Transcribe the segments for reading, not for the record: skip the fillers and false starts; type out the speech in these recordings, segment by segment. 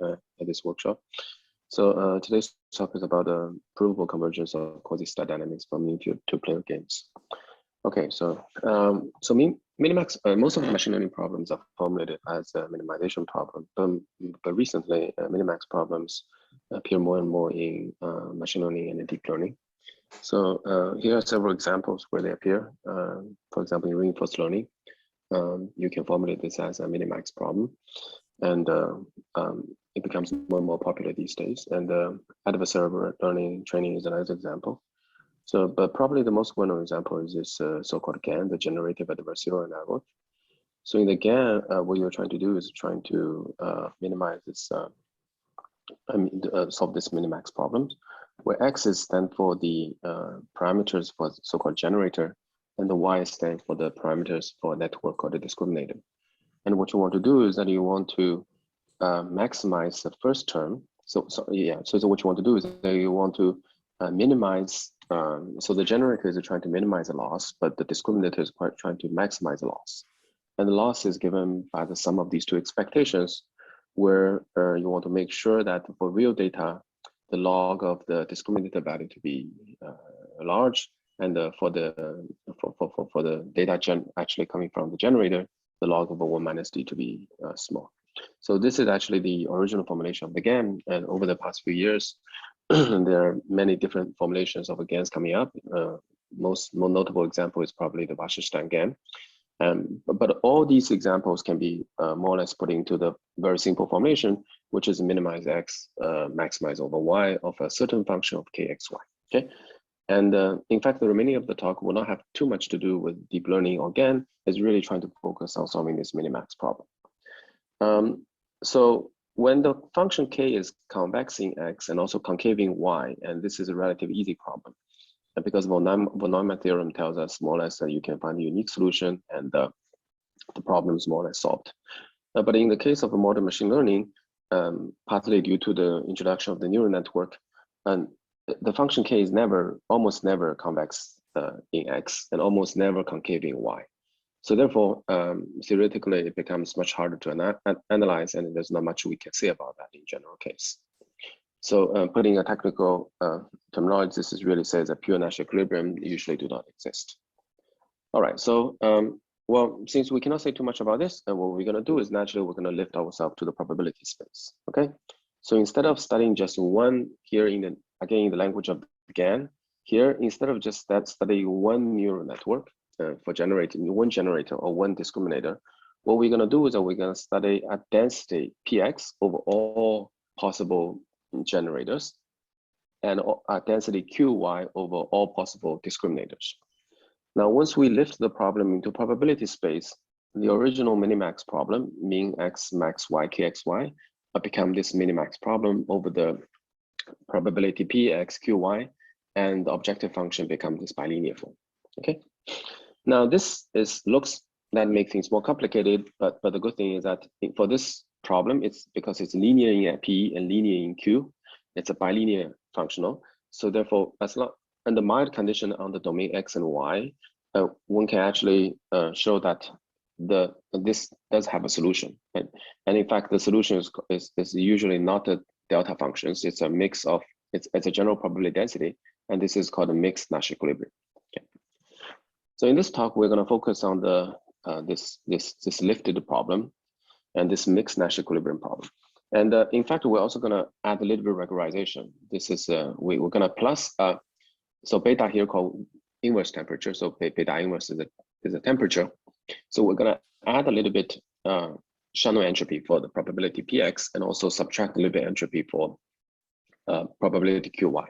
at this workshop. So today's talk is about the provable convergence of quasi-stat dynamics from mean-field two-player games. Okay, so minimax. Most of the machine learning problems are formulated as a minimization problem, but recently minimax problems appear more and more in machine learning and deep learning. So here are several examples where they appear. For example, in reinforcement learning, you can formulate this as a minimax problem, and it becomes more and more popular these days. And adversarial learning training is another example. So, but probably the most well-known example is this so-called GAN, the generative adversarial network. So in the GAN, what you're trying to do is trying to minimize this, solve this minimax problem, where X stands for the parameters for so-called generator, and the Y stands for the parameters for a network or the discriminator. And what you want to do is that you want to maximize the first term. So what you want to do is that you want to minimize. So the generator is trying to minimize the loss, but the discriminator is trying to maximize the loss. And the loss is given by the sum of these two expectations, where you want to make sure that for real data, the log of the discriminator value to be large, and for the data actually coming from the generator, the log of 1 minus d to be small. So this is actually the original formulation of the GAN, and over the past few years, there are many different formulations of GANs coming up. Most notable example is probably the Wasserstein GAN. But all these examples can be more or less put into the very simple formulation, which is minimize x, maximize over y of a certain function of kxy. Okay, and in fact, the remaining of the talk will not have too much to do with deep learning or GAN. It's really trying to focus on solving this minimax problem. So when the function k is convexing x and also concaving y, and this is a relatively easy problem, because von Neumann theorem tells us more or less that you can find a unique solution, and the problem is more or less solved. But in the case of a modern machine learning, partly due to the introduction of the neural network, and the function k is almost never convex in x and almost never concave in y. So therefore, theoretically, it becomes much harder to analyze, and there's not much we can say about that in general case. So putting a technical terminology, this is really says that pure Nash equilibrium usually do not exist. All right, so well, since we cannot say too much about this, what we're gonna do is naturally we're gonna lift ourselves to the probability space, okay? So instead of studying just one here in the language of GAN, here, instead of just studying one neural network, for generating one generator or one discriminator, what we're going to do is that we're going to study a density px over all possible generators, and a density qy over all possible discriminators. Now, once we lift the problem into probability space, the original minimax problem, min x max y kxy, become this minimax problem over the probability px qy, and the objective function becomes this bilinear form. Okay. Now this that make things more complicated, but the good thing is that for this problem, it's because it's linear in P and linear in Q, it's a bilinear functional. So therefore, as long under mild condition on the domain X and Y, one can actually show that this does have a solution. And in fact, the solution is usually not the delta functions. It's a mix of it's a general probability density, and this is called a mixed Nash equilibrium. So in this talk, we're going to focus on the this lifted problem and this mixed Nash equilibrium problem. And in fact, we're also going to add a little bit of regularization. This is we're going to plus so beta here called inverse temperature. So beta inverse is a temperature. So we're going to add a little bit Shannon entropy for the probability px, and also subtract a little bit entropy for probability qy.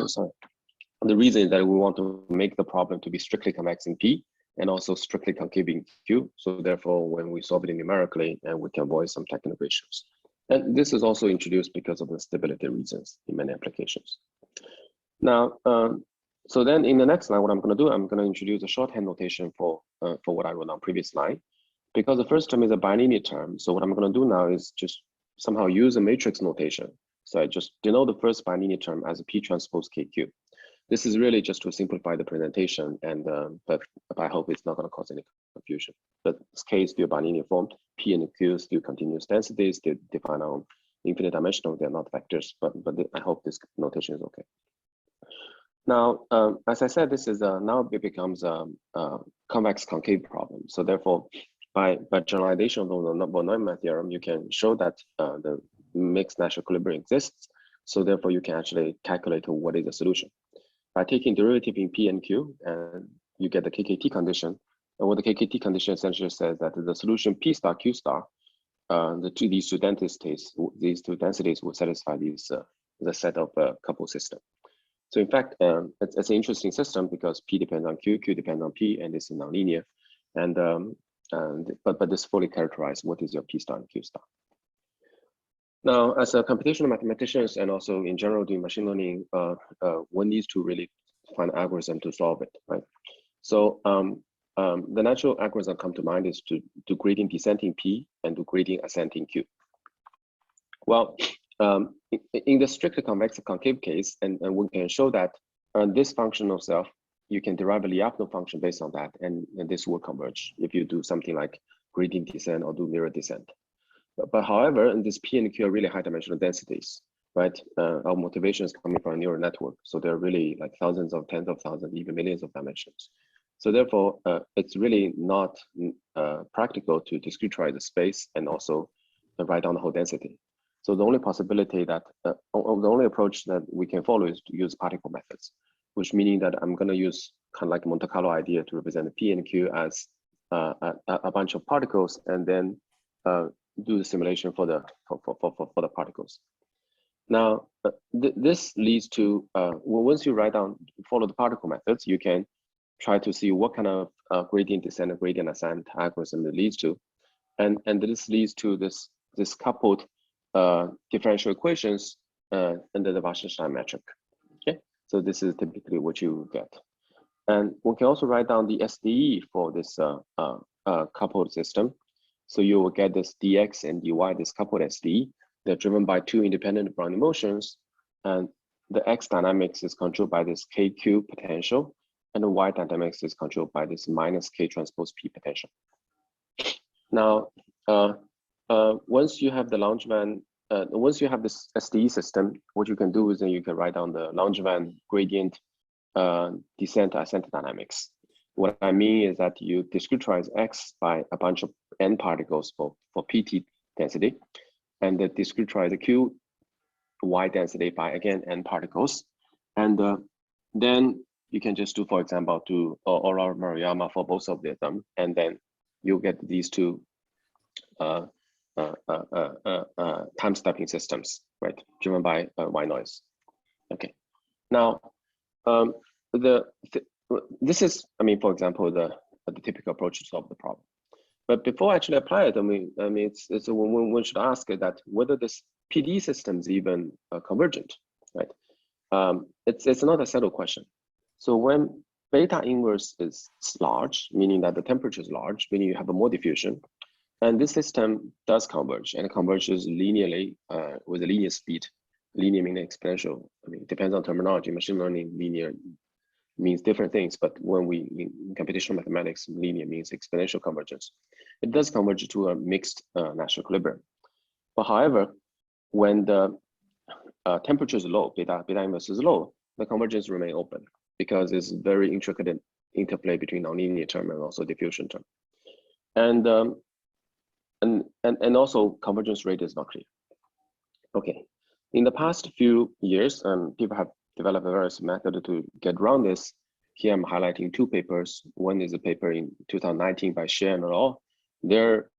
Sorry. The reason is that we want to make the problem to be strictly convex in P and also strictly concave in Q. So therefore, when we solve it numerically, and we can avoid some technical issues. And this is also introduced because of the stability reasons in many applications. Now, so then in the next line, what I'm going to do, I'm going to introduce a shorthand notation for what I wrote on previous line, because the first term is a bilinear term. So what I'm going to do now is just somehow use a matrix notation. So I just denote the first bilinear term as a P transpose KQ. This is really just to simplify the presentation, and but I hope it's not going to cause any confusion. But this K is still bilinear form. P and Q still continuous densities. They define on infinite dimensional. They're not vectors, but I hope this notation is okay. Now, as I said, this is now it becomes a convex concave problem. So therefore, by generalization of the von Neumann theorem, you can show that the mixed Nash equilibrium exists. So therefore, you can actually calculate what is the solution. By taking derivative in P and Q, and you get the KKT condition. And what the KKT condition essentially says that the solution P star Q star, these two densities will satisfy these the set of coupled system. So in fact, it's an interesting system because P depends on Q, Q depends on P, and this is nonlinear. And but this fully characterizes what is your P star and Q star. Now, as a computational mathematicians and also in general doing machine learning, one needs to really find an algorithm to solve it, right? So the natural algorithm come to mind is to do gradient descending P and do gradient ascending Q. Well, in the strictly convex concave case, and we can show that this functional self, you can derive a Lyapunov function based on that, and this will converge if you do something like gradient descent or do mirror descent. But however, in this P and Q are really high dimensional densities, right? Our motivation is coming from a neural network. So they're really like thousands of tens of thousands, even millions of dimensions. So therefore, it's really not practical to discretize the space and also write down the whole density. So the only possibility that, the only approach that we can follow is to use particle methods, which meaning that I'm going to use kind of like Monte Carlo idea to represent the P and Q as a bunch of particles, and then do the simulation for the particles. Now, this leads to once you write down, follow the particle methods, you can try to see what kind of gradient descent and gradient ascent algorithm it leads to, and this leads to this coupled differential equations under the Wasserstein metric. Okay, so this is typically what you get, and we can also write down the SDE for this coupled system. So you will get this dx and dy, this coupled SDE. They're driven by two independent Brownian motions, and the x dynamics is controlled by this kq potential, and the y dynamics is controlled by this minus k transpose p potential. Now, once you have the Langevin, once you have this SDE system, what you can do is then you can write down the Langevin gradient descent ascent dynamics. What I mean is that you discretize x by a bunch of n particles for pt density, and discretize the q y density by again n particles, and then you can just do, for example, to Aurora Maruyama for both of them, and then you get these two time stepping systems, right, driven by y noise. Okay, now this is, I mean, for example, the typical approach to solve the problem. But before I actually apply it, I mean, it's one should ask that whether this PD system is even convergent, right? It's not a settled question. So when beta inverse is large, meaning that the temperature is large, meaning you have a more diffusion, and this system does converge, and it converges linearly with a linear speed. Linear meaning exponential. I mean, it depends on terminology. Machine learning, linear means different things, but when we in computational mathematics, linear means exponential convergence. It does converge to a mixed Nash equilibrium. But however, when the temperature is low, beta inverse is low, the convergence remain open because it's very intricate interplay between nonlinear term and also diffusion term, and also convergence rate is not clear. Okay, in the past few years, people have developed a various method to get around this. Here I'm highlighting two papers. One is a paper in 2019 by Xie and al. They're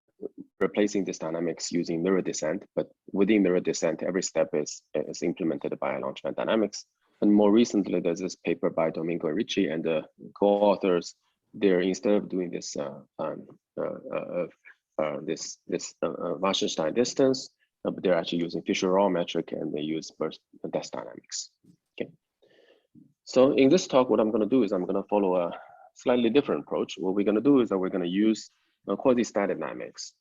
replacing this dynamics using mirror descent, but within mirror descent, every step is implemented by Langevin dynamics. And more recently, there's this paper by Domingo Ricci and the co-authors. They're, instead of doing this Wasserstein distance, but they're actually using Fisher-Rao metric, and they use burst depth dynamics. Okay. So in this talk, what I'm going to do is I'm going to follow a slightly different approach. What we're going to do is that we're going to use quasi-static dynamics.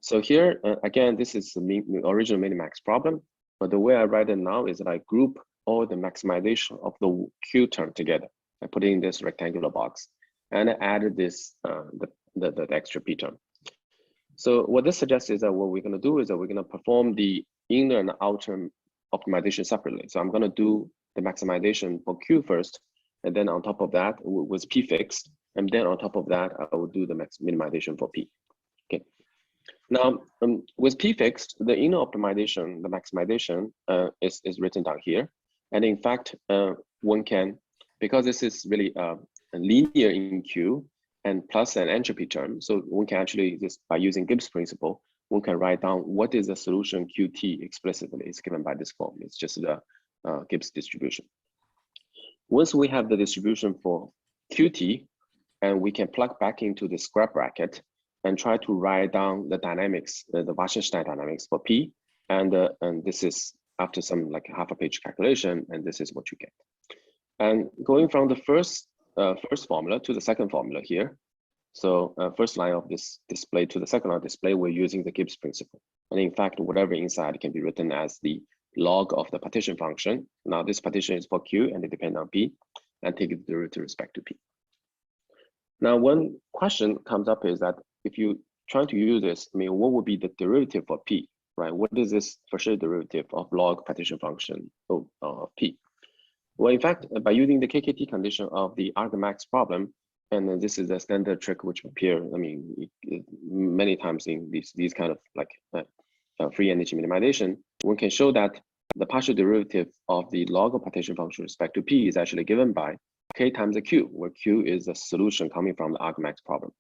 So here, again, this is the original minimax problem, but the way I write it now is that I group all the maximization of the Q term together. I put it in this rectangular box, and I added this the extra P term. So what this suggests is that what we're going to do is that we're going to perform the inner and outer optimization separately. So I'm going to do the maximization for Q first, and then on top of that was P fixed, and then on top of that I will do the minimization for P. Okay. Now with P fixed, the inner optimization, the maximization is written down here, and in fact one can, because this is really linear in Q and plus an entropy term, so one can actually just by using Gibbs principle, one can write down what is the solution Qt explicitly. It's given by this form. It's just the Gibbs distribution. Once we have the distribution for Qt, and we can plug back into the square bracket and try to write down the dynamics, the Wasserstein dynamics for P, and this is after some like half a page calculation, and this is what you get. And going from the first formula to the second formula here, so first line of this display to the second line display, we're using the Gibbs principle. And in fact, whatever inside can be written as the log of the partition function. Now this partition is for Q and it depends on P, and take the derivative with respect to P. Now one question comes up is that if you try to use this, I mean, what would be the derivative for P, right? What is this for sure derivative of log partition function of P? Well, in fact, by using the KKT condition of the argmax problem, and this is a standard trick which appear, I mean, many times in these kind of like free energy minimization, one can show that the partial derivative of the log of partition function with respect to P is actually given by K times the Q, where Q is a solution coming from the argmax problem.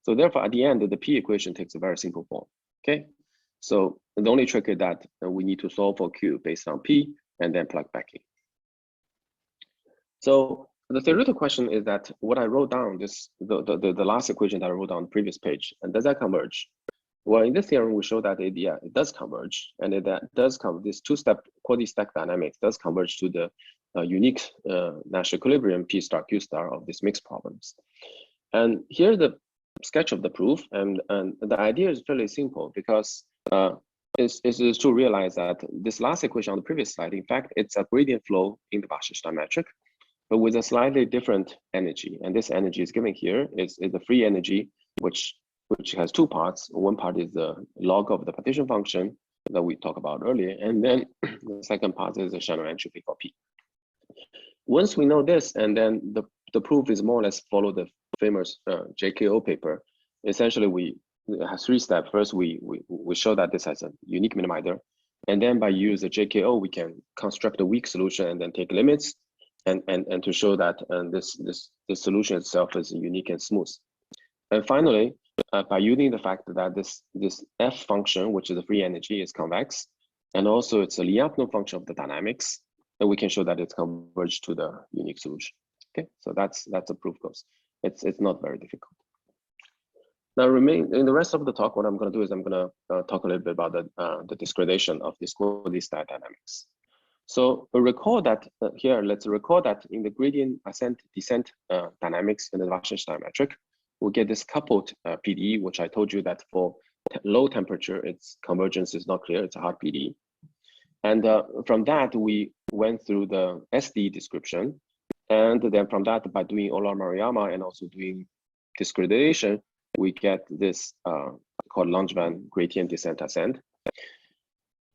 So therefore, at the end, the P equation takes a very simple form. Okay, so the only trick is that we need to solve for Q based on P and then plug back in. So the theoretical question is that what I wrote down, the last equation that I wrote on the previous page, and does that converge? Well, in this theorem, we show that it does converge, and it does come. This two-step quasi-static dynamics does converge to the unique Nash equilibrium P star Q star of these mixed problems. And here's the sketch of the proof, and the idea is fairly simple because it's to realize that this last equation on the previous slide, in fact, it's a gradient flow in the Wasserstein metric, but with a slightly different energy. And this energy is given here is the free energy, which has two parts. One part is the log of the partition function that we talked about earlier, and then the second part is the Shannon entropy for P. Once we know this, and then the proof is more or less follow the famous JKO paper. Essentially, it has three steps. First, we show that this has a unique minimizer, and then by use the JKO, we can construct a weak solution and then take limits, and to show that this solution itself is unique and smooth. And finally, by using the fact that this F function, which is the free energy, is convex, and also it's a Lyapunov function of the dynamics, and we can show that it's converged to the unique solution. Okay, so that's a proof goes. It's not very difficult. Now, in the rest of the talk, what I'm going to do is I'm going to talk a little bit about the discretization of this quasi-static dynamics. So recall that here, let's recall that in the gradient ascent descent dynamics in the Wasserstein metric, we get this coupled PDE, which I told you that for low temperature, its convergence is not clear. It's a hard PDE. And from that, we went through the SD description. And then from that, by doing Euler-Maruyama and also doing discretization, we get this called Langevin gradient descent ascent.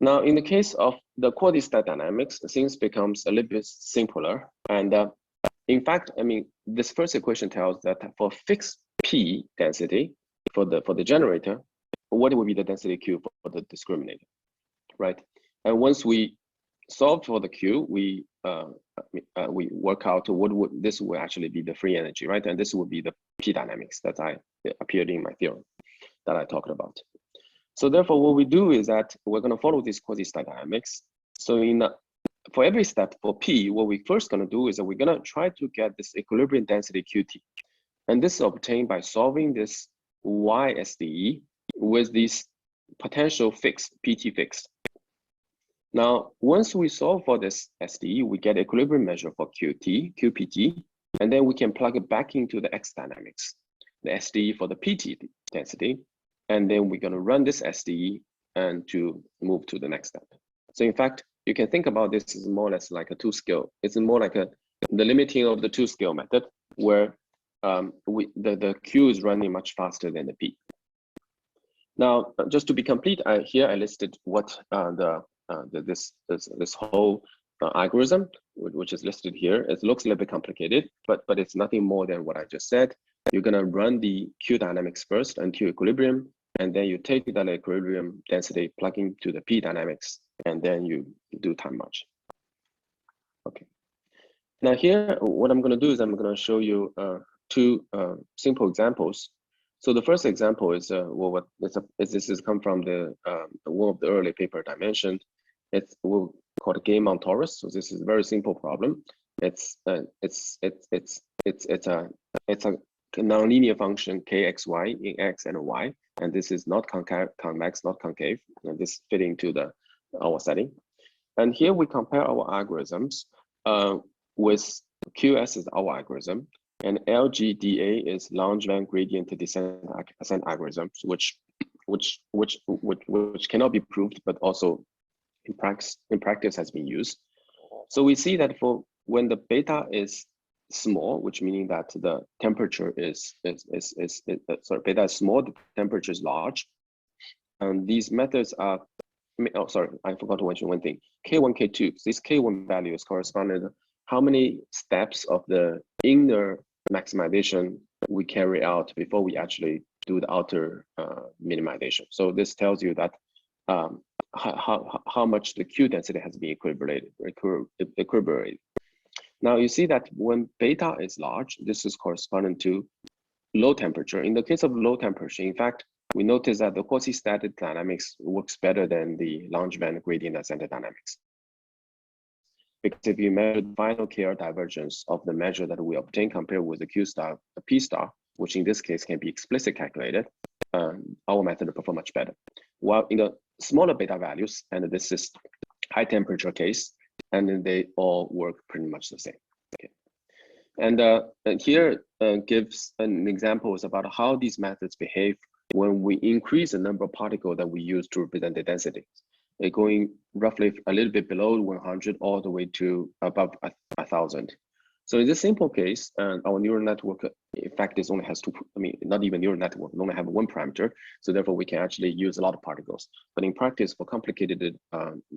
Now, in the case of the quasi-static dynamics, things becomes a little bit simpler. And in fact, I mean, this first equation tells that for fixed P density for the generator, what would be the density Q for the discriminator, right? And once we solve for the Q, we work out what this will actually be the free energy, right? And this would be the P dynamics that appeared in my theorem that I talked about. So therefore, what we do is that we're going to follow this quasi-static dynamics. So for every step for P, what we're first going to do is that we're going to try to get this equilibrium density Qt. And this is obtained by solving this Y SDE with these potential fixed, PT fixed. Now, once we solve for this SDE, we get equilibrium measure for QPT, and then we can plug it back into the X dynamics, the SDE for the PT density. And then we're going to run this SDE and to move to the next step. So in fact, you can think about this as more or less like a two-scale. It's more like the limiting of the two-scale method, where the Q is running much faster than the P. Now, just to be complete, here I listed what this whole algorithm, which is listed here. It looks a little bit complicated, but it's nothing more than what I just said. You're gonna run the Q dynamics first until equilibrium, and then you take that equilibrium density, plug into the P dynamics, and then you do time march. Okay. Now here, what I'm gonna do is I'm gonna show you two simple examples. So the first example is this has come from the one of the early paper I mentioned. We'll call it game on torus. So this is a very simple problem. It's a nonlinear function kxy in x and y, and this is not convex, not concave, and this fitting to our setting. And here we compare our algorithms with QS is our algorithm, and LGDA is Langevin gradient descent algorithms, which cannot be proved, but also in practice has been used. So we see that for when the beta is small, which meaning that the temperature is beta is small, the temperature is large, and these methods are. Oh, sorry, I forgot to mention one thing. K1, K2. This K1 value is corresponding to how many steps of the inner maximization we carry out before we actually do the outer minimization. So this tells you that how much the Q density has been equilibrated. Now you see that when beta is large, this is corresponding to low temperature. In the case of low temperature, in fact, we notice that the quasistatic dynamics works better than the Langevin gradient descent dynamics. Because if you measure the final KR divergence of the measure that we obtain compared with the Q star, the P star, which in this case can be explicitly calculated, our method will perform much better. While in the smaller beta values, and this is high temperature case, and then they all work pretty much the same. Okay. And here gives an examples about how these methods behave when we increase the number of particles that we use to represent the density. They're going roughly a little bit below 100 all the way to above 1,000. So in this simple case, our neural network, in fact, this only has two, not even neural network, we only have one parameter. So therefore we can actually use a lot of particles. But in practice, for complicated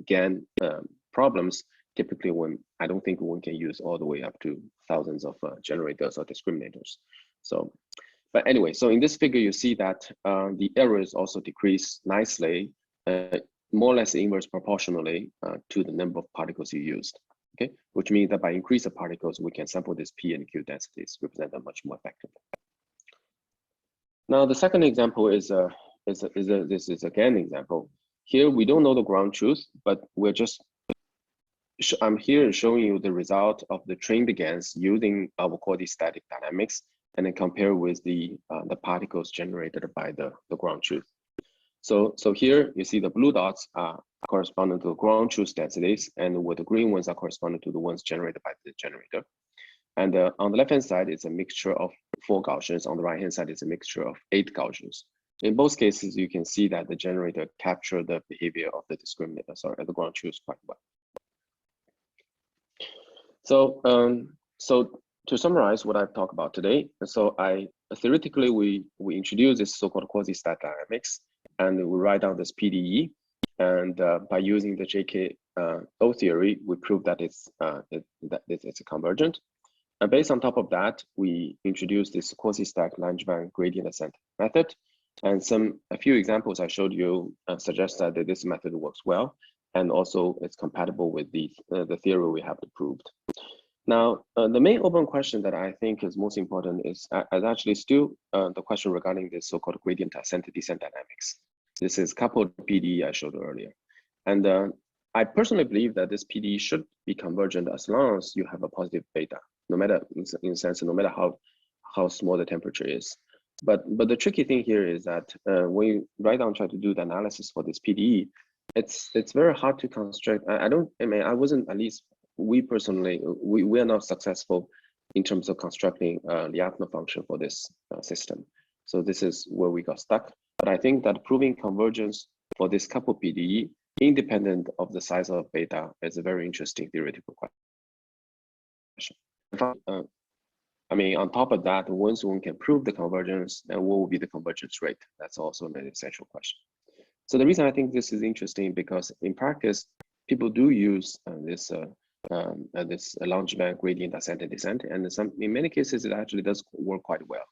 GAN problems, typically I don't think one can use all the way up to thousands of generators or discriminators. So, but anyway, so in this figure, you see that the errors also decrease nicely, more or less inverse proportionally to the number of particles you used. Okay, which means that by increase of particles, we can sample this P and Q densities, represent them much more effectively. Now, the second example is this is again an example. Here we don't know the ground truth, but we're just I'm here showing you the result of the trained GANs using our quasistatic dynamics, and then compare with the particles generated by the ground truth. So here you see the blue dots are corresponding to ground truth densities, and with the green ones are corresponding to the ones generated by the generator. And on the left-hand side, it's a mixture of 4 Gaussians. On the right-hand side, it's a mixture of 8 Gaussians. In both cases, you can see that the generator captured the behavior of the discriminator, the ground truth quite well. So, so to summarize what I've talked about today, so theoretically we introduce this so-called quasi-stat dynamics, and we write down this PDE, and by using the JKO theory, we prove that it's a convergent. And based on top of that, we introduce this quasi-stack Langevin gradient descent method, and a few examples I showed you suggest that this method works well, and also it's compatible with the theory we have proved. Now, the main open question that I think is most important is actually still the question regarding this so-called gradient ascent descent dynamics. This is coupled PDE I showed earlier. And I personally believe that this PDE should be convergent as long as you have a positive beta, no matter, in a sense, no matter how small the temperature is. But the tricky thing here is that when you write down, try to do the analysis for this PDE, it's very hard to construct. I wasn't, at least we personally, we are not successful in terms of constructing the Lyapunov function for this system. So this is where we got stuck. But I think that proving convergence for this couple PDE independent of the size of beta is a very interesting theoretical question. I mean, on top of that, once one can prove the convergence, then what will be the convergence rate? That's also an essential question. So the reason I think this is interesting because in practice, people do use this Langevin gradient ascent and descent, and in many cases it actually does work quite well.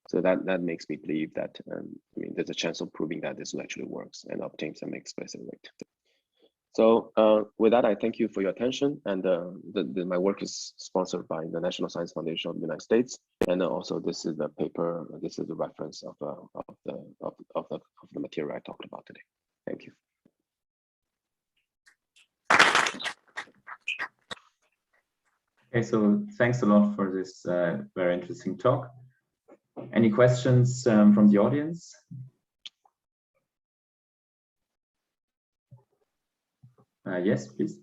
So that makes me believe that I mean there's a chance of proving that this actually works and obtain some explicit rate. So with that, I thank you for your attention. And my work is sponsored by the National Science Foundation of the United States, and also this is the paper. This is the reference of the material I talked about today. Thank you. Okay, so thanks a lot for this very interesting talk. Any questions from the audience? Yes, please.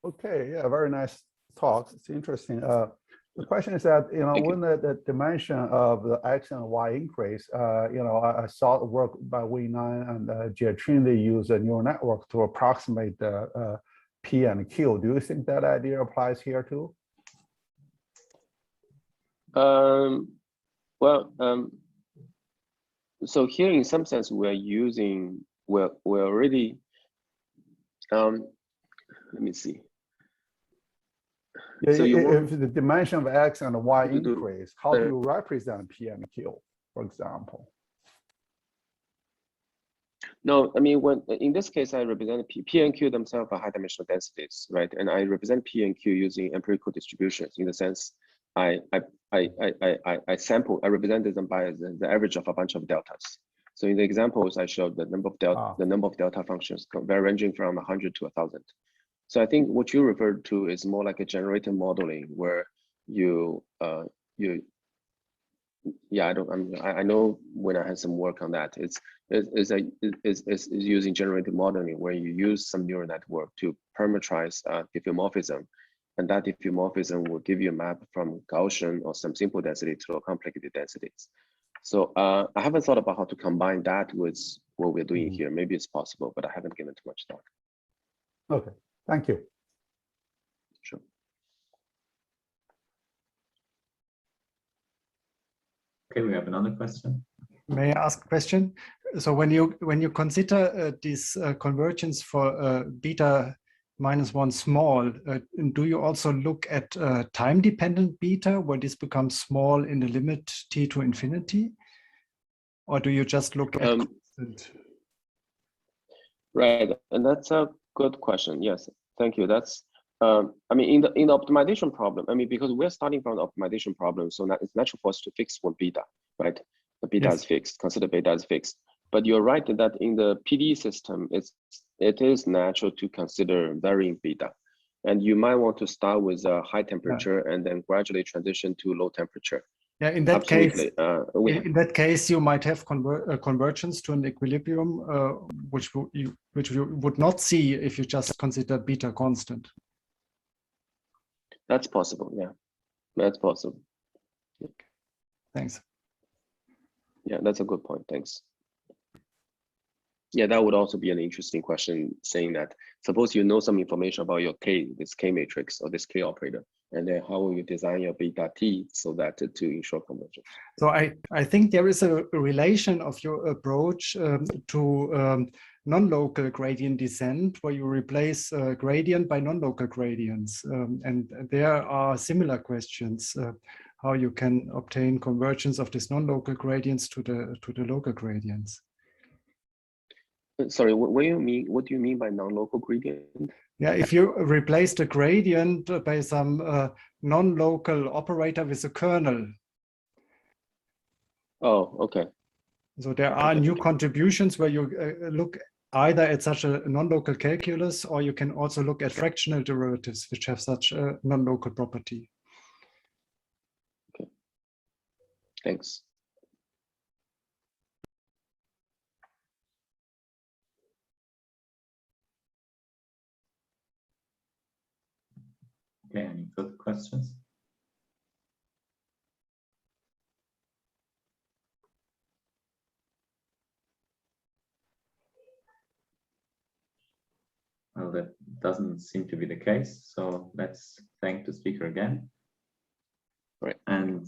Okay, yeah, very nice talk. It's interesting. The question is that, when the dimension of the X and Y increase, I saw the work by Wei Nan and Jiaqun, they use a neural network to approximate the P and Q. Do you think that idea applies here too? So here in some sense, we're already, let me see. Yeah, so if the dimension of X and Y increase, how do you represent P and Q, for example? No, I mean, in this case, I represent P and Q themselves are high dimensional densities, right? And I represent P and Q using empirical distributions. In the sense, I represented them by the average of a bunch of deltas. So in the examples I showed, the number of delta functions ranging from 100 to 1,000. So I think what you referred to is more like a generated modeling where I know when I had some work on that, it's using generated modeling where you use some neural network to parameterize diffeomorphism, and that diffeomorphism will give you a map from Gaussian or some simple density to complicated densities. So I haven't thought about how to combine that with what we're doing here. Maybe it's possible, but I haven't given too much thought. Okay, thank you. Sure. Okay, we have another question. May I ask a question? So when you consider this convergence for beta -1 small, do you also look at time-dependent beta, where this becomes small in the limit t to infinity? Or do you just look at constant? Right, and that's a good question. Yes, thank you. That's I mean, in the optimization problem, I mean, because we're starting from the optimization problem, so it's natural for us to fix one beta, right? The beta is fixed, consider beta is fixed. But you're right that in the PD system, it is natural to consider varying beta. And you might want to start with a high temperature and then gradually transition to low temperature. Yeah, in that case, you might have convergence to an equilibrium, which you would not see if you just consider beta constant. That's possible, yeah, that's possible. Okay. Thanks. Yeah, that's a good point, thanks. Yeah, that would also be an interesting question, saying that suppose you know some information about your K, this K matrix or this K operator, and then how will you design your beta T so that to ensure convergence? So I think there is a relation of your approach to non-local gradient descent, where you replace gradient by non-local gradients. And there are similar questions, how you can obtain convergence of these non-local gradients to the local gradients. Sorry, what do you mean by non-local gradient? Yeah, if you replace the gradient by some non-local operator with a kernel. Oh, okay. So there are new contributions where you look either at such a non-local calculus, or you can also look at fractional derivatives which have such a non-local property. Okay, thanks. Okay, any further questions? that doesn't seem to be the case. So let's thank the speaker again. Right. And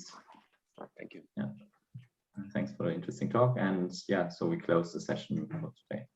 thank you. Yeah, thanks for the interesting talk. And yeah, so we close the session for today.